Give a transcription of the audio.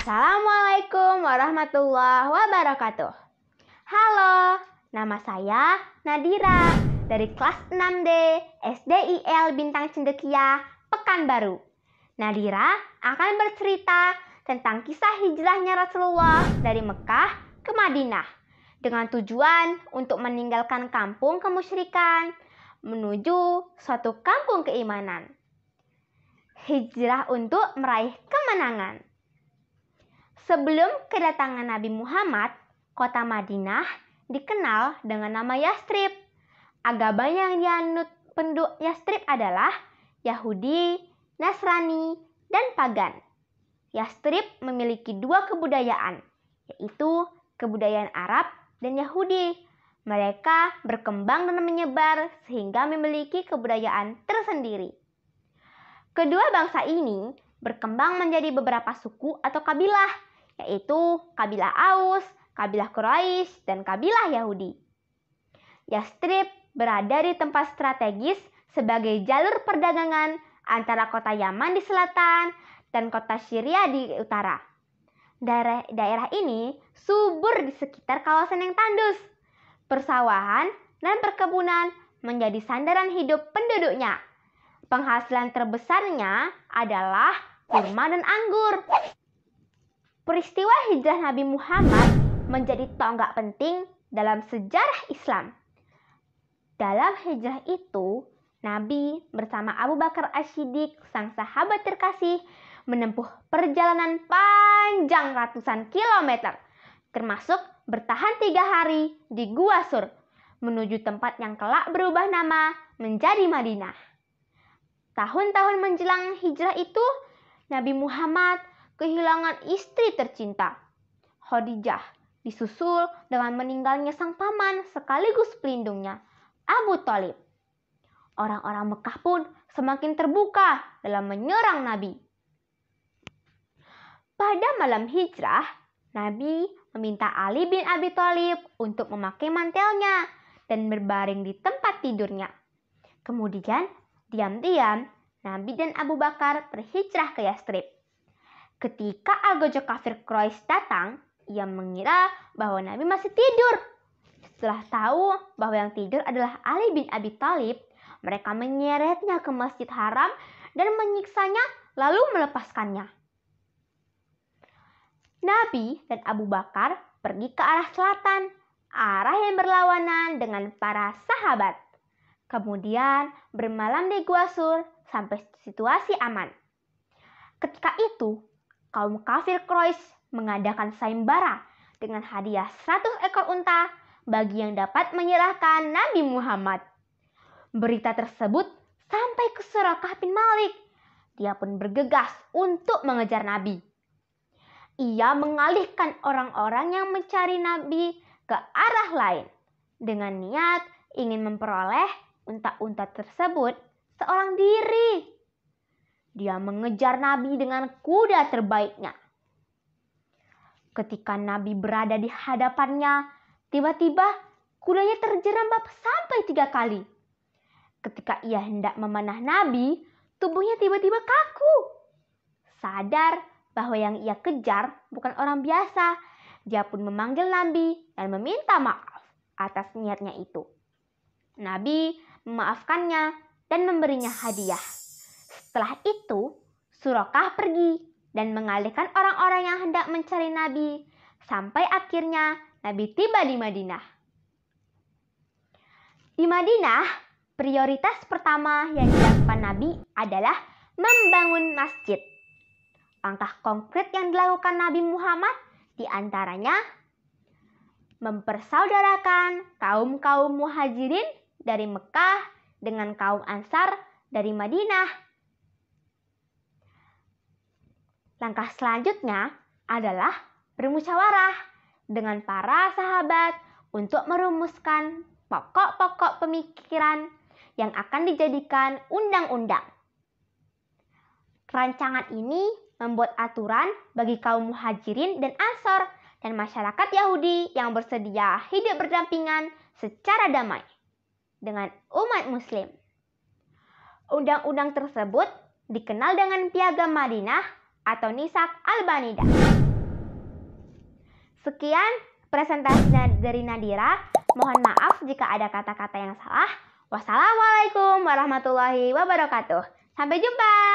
Assalamualaikum warahmatullahi wabarakatuh. Halo, nama saya Nadira dari kelas 6D SDIL Bintang Cendekia, Pekanbaru. Nadira akan bercerita tentang kisah hijrahnya Rasulullah dari Mekah ke Madinah dengan tujuan untuk meninggalkan kampung kemusyrikan menuju suatu kampung keimanan. Hijrah untuk meraih kemenangan. Sebelum kedatangan Nabi Muhammad, kota Madinah dikenal dengan nama Yastrib. Agama yang dianut penduduk Yastrib adalah Yahudi, Nasrani, dan Pagan. Yastrib memiliki dua kebudayaan, yaitu kebudayaan Arab dan Yahudi. Mereka berkembang dan menyebar sehingga memiliki kebudayaan tersendiri. Kedua bangsa ini berkembang menjadi beberapa suku atau kabilah, yaitu kabilah Aus, kabilah Quraisy, dan kabilah Yahudi. Yastrib berada di tempat strategis sebagai jalur perdagangan antara kota Yaman di selatan dan kota Syria di utara. Daerah ini subur di sekitar kawasan yang tandus. Persawahan dan perkebunan menjadi sandaran hidup penduduknya. Penghasilan terbesarnya adalah kurma dan anggur. Peristiwa hijrah Nabi Muhammad menjadi tonggak penting dalam sejarah Islam. Dalam hijrah itu, Nabi bersama Abu Bakar As-Siddiq, sang sahabat terkasih, menempuh perjalanan panjang ratusan kilometer, termasuk bertahan 3 hari di Gua Sur, menuju tempat yang kelak berubah nama menjadi Madinah. Tahun-tahun menjelang hijrah itu, Nabi Muhammad kehilangan istri tercinta, Khadijah, disusul dengan meninggalnya sang paman sekaligus pelindungnya, Abu Thalib. Orang-orang Mekah pun semakin terbuka dalam menyerang Nabi. Pada malam hijrah, Nabi meminta Ali bin Abi Thalib untuk memakai mantelnya dan berbaring di tempat tidurnya. Kemudian, diam-diam, Nabi dan Abu Bakar berhijrah ke Yastrib. Ketika algojo kafir Quraisy datang, ia mengira bahwa Nabi masih tidur. Setelah tahu bahwa yang tidur adalah Ali bin Abi Thalib, mereka menyeretnya ke Masjid Haram dan menyiksanya lalu melepaskannya. Nabi dan Abu Bakar pergi ke arah selatan, arah yang berlawanan dengan para sahabat. Kemudian bermalam di Gua Sur sampai situasi aman. Ketika itu, kaum kafir Quraisy mengadakan sayembara dengan hadiah 100 ekor unta bagi yang dapat menyerahkan Nabi Muhammad. Berita tersebut sampai ke Surakah bin Malik. Dia pun bergegas untuk mengejar Nabi. Ia mengalihkan orang-orang yang mencari Nabi ke arah lain dengan niat ingin memperoleh unta-unta tersebut seorang diri. Dia mengejar Nabi dengan kuda terbaiknya. Ketika Nabi berada di hadapannya, tiba-tiba kudanya terjerembab sampai 3 kali. Ketika ia hendak memanah Nabi, tubuhnya tiba-tiba kaku. Sadar bahwa yang ia kejar bukan orang biasa, dia pun memanggil Nabi dan meminta maaf atas niatnya itu. Nabi memaafkannya dan memberinya hadiah. Setelah itu, Surakah pergi dan mengalihkan orang-orang yang hendak mencari Nabi, sampai akhirnya Nabi tiba di Madinah. Di Madinah, prioritas pertama yang dilakukan Nabi adalah membangun masjid. Langkah konkret yang dilakukan Nabi Muhammad diantaranya mempersaudarakan kaum-kaum muhajirin dari Mekah dengan kaum Ansar dari Madinah. Langkah selanjutnya adalah bermusyawarah dengan para sahabat untuk merumuskan pokok-pokok pemikiran yang akan dijadikan undang-undang. Rancangan ini membuat aturan bagi kaum muhajirin dan Ansor dan masyarakat Yahudi yang bersedia hidup berdampingan secara damai dengan umat Muslim. Undang-undang tersebut dikenal dengan Piagam Madinah atau Nisak Al-Banidah. Sekian presentasi dari Nadira. Mohon maaf jika ada kata-kata yang salah. Wassalamualaikum warahmatullahi wabarakatuh. Sampai jumpa.